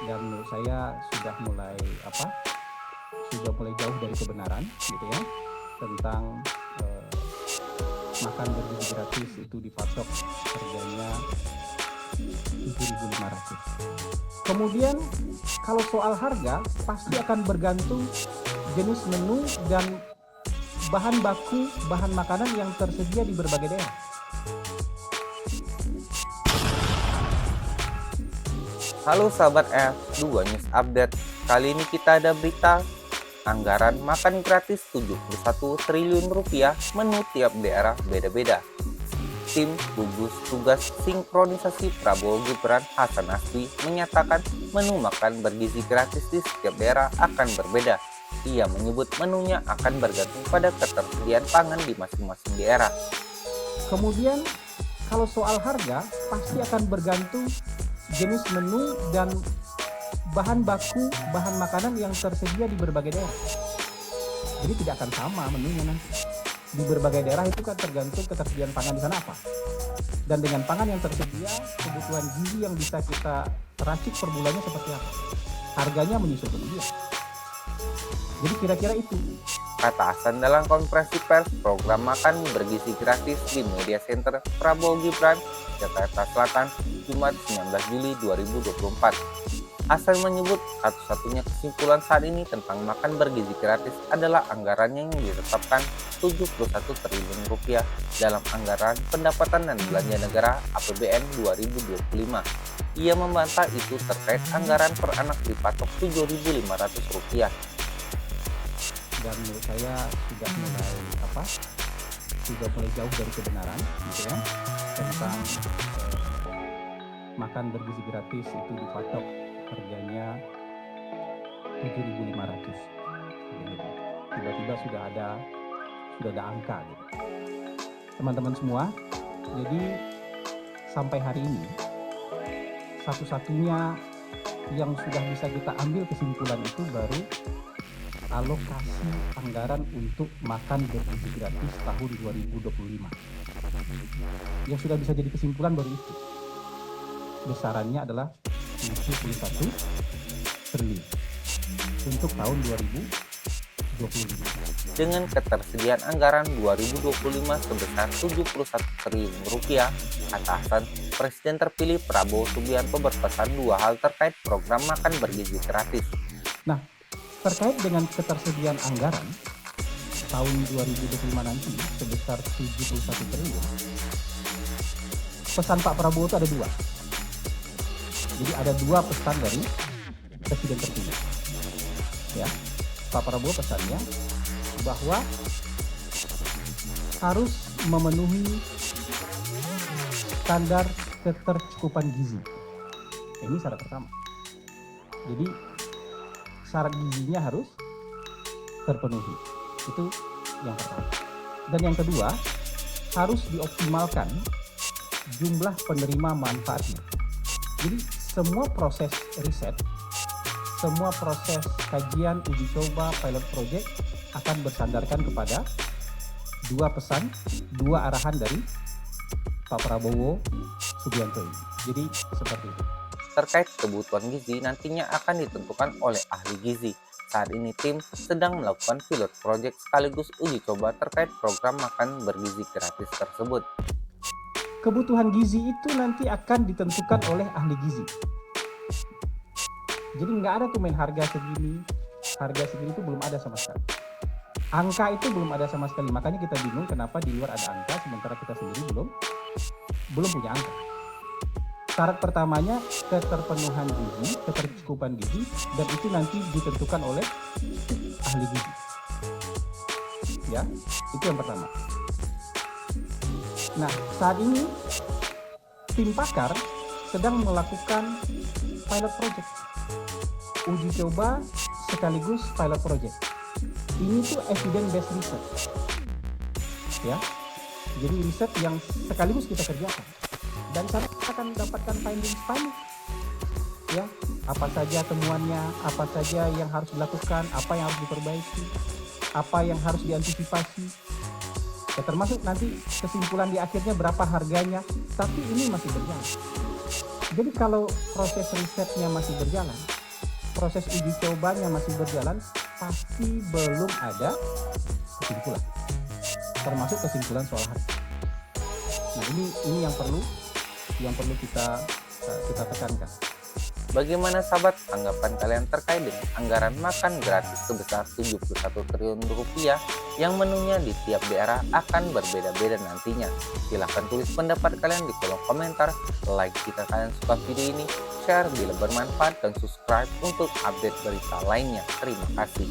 dan menurut saya sudah mulai jauh dari kebenaran gitu ya, tentang makan bergizi gratis itu dipatok harganya 7.500. Kemudian kalau soal harga pasti akan bergantung jenis menu dan bahan baku, bahan makanan yang tersedia di berbagai daerah. Halo sahabat F2 News Update. Kali ini kita ada berita anggaran makan gratis 71 triliun rupiah, menu tiap daerah beda-beda. Tim gugus tugas sinkronisasi Prabowo Gibran Hasan Nasbi menyatakan menu makan bergizi gratis di setiap daerah akan berbeda. Ia menyebut menunya akan bergantung pada ketersediaan pangan di masing-masing daerah. Kemudian kalau soal harga pasti akan bergantung jenis menu dan bahan baku, bahan makanan yang tersedia di berbagai daerah. Jadi tidak akan sama menunya nanti. Di berbagai daerah itu kan tergantung ketersediaan pangan di sana apa. Dan dengan pangan yang tersedia, kebutuhan gizi yang bisa kita racik per bulannya seperti apa. Harganya menyesuaikan dia. Jadi kira-kira itu. Kata Hasan dalam konferensi pers program makan bergizi gratis di Media Center Prabowo Gibran, Jakarta Selatan, Jumat 19 Juli 2024. Hasan menyebut satu-satunya kesimpulan saat ini tentang makan bergizi gratis adalah anggarannya yang ditetapkan 71 triliun rupiah dalam anggaran pendapatan dan belanja negara APBN 2025. Ia membantah itu terkait anggaran per anak dipatok 7.500 rupiah. Dan menurut saya sudah mulai jauh dari kebenaran gitu ya, tentang makan bergizi gratis itu dipatok harganya 7.500 gitu. Tiba-tiba sudah ada angka gitu. Teman-teman semua, jadi sampai hari ini satu-satunya yang sudah bisa kita ambil kesimpulan itu baru alokasi anggaran untuk makan bergizi gratis tahun 2025. Yang sudah bisa jadi kesimpulan baru itu. Besarannya adalah 71 triliun untuk tahun 2025. Dengan ketersediaan anggaran 2025 sebesar 71 triliun rupiah, kata Hasan, Presiden terpilih Prabowo Subianto berpesan dua hal terkait program makan bergizi gratis. Nah, terkait dengan ketersediaan anggaran tahun 2025 nanti sebesar 71 triliun, pesan Pak Prabowo itu ada dua. Jadi ada dua pesan dari Presiden terpilih. Ya, Pak Prabowo pesannya bahwa harus memenuhi standar ketercukupan gizi. Ini syarat pertama. Jadi syarat gizinya harus terpenuhi. Itu yang pertama. Dan yang kedua, harus dioptimalkan jumlah penerima manfaatnya. Jadi semua proses riset, semua proses kajian, uji coba, pilot project akan bersandarkan kepada dua pesan, dua arahan dari Pak Prabowo Subianto ini. Jadi seperti itu. Terkait kebutuhan gizi nantinya akan ditentukan oleh ahli gizi. Saat ini tim sedang melakukan pilot project sekaligus uji coba terkait program makan bergizi gratis tersebut. Kebutuhan gizi itu nanti akan ditentukan oleh ahli gizi. Jadi nggak ada tuh main harga segini itu belum ada sama sekali. Angka itu belum ada sama sekali, makanya kita bingung kenapa di luar ada angka sementara kita sendiri belum punya angka. Syarat pertamanya keterpenuhan gizi, ketercukupan gizi, dan itu nanti ditentukan oleh ahli gizi. Ya, itu yang pertama. Nah, saat ini tim pakar sedang melakukan pilot project, uji coba sekaligus pilot project. Ini tuh evidence based research, ya. Jadi riset yang sekaligus kita kerjakan. Dan sana kita akan mendapatkan findings, ya, apa saja temuannya, apa saja yang harus dilakukan, apa yang harus diperbaiki, apa yang harus diantisipasi, ya, termasuk nanti kesimpulan di akhirnya berapa harganya, tapi ini masih berjalan. Jadi kalau proses risetnya masih berjalan, proses uji cobanya masih berjalan, pasti belum ada kesimpulan, termasuk kesimpulan soal harga. Nah, ini yang perlu kita tekankan. Bagaimana sahabat tanggapan kalian terkait dengan anggaran makan gratis sebesar 71 triliun rupiah yang menunya di tiap daerah akan berbeda-beda nantinya? Silahkan tulis pendapat kalian di kolom komentar, like jika kalian suka video ini, share bila bermanfaat, dan subscribe untuk update berita lainnya. Terima kasih.